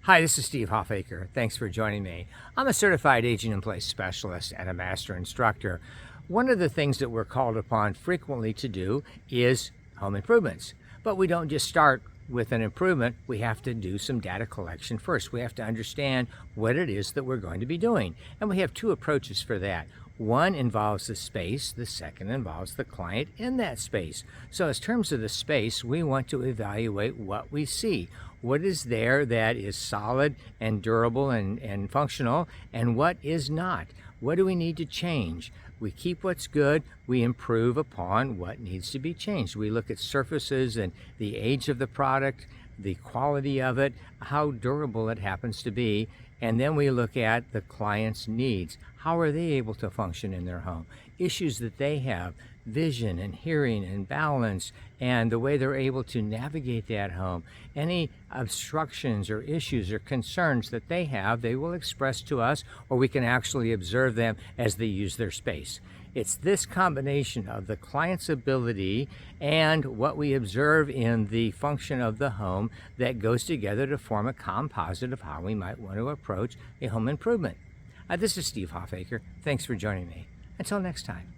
Hi, this is Steve Hoffacker. Thanks for joining me. I'm a certified aging in place specialist and a master instructor. One of the things that we're called upon frequently to do is home improvements. But we don't just start with an improvement. We have to do some data collection first. We have to understand what it is that we're going to be doing. And we have two approaches for that. One involves the space, the second involves the client in that space. So in terms of the space, we want to evaluate what we see. What is there that is solid and durable and functional, and what is not? What do we need to change? We keep what's good, we improve upon what needs to be changed. We look at surfaces and the age of the product, the quality of it, how durable it happens to be, and then we look at the client's needs. How are they able to function in their home? Issues that they have, vision and hearing and balance, and the way they're able to navigate that home. Any obstructions or issues or concerns that they have, they will express to us, or we can actually observe them as they use their space. It's this combination of the client's ability and what we observe in the function of the home that goes together to form a composite of how we might want to approach a home improvement. This is Steve Hoffacker. Thanks for joining me. Until next time.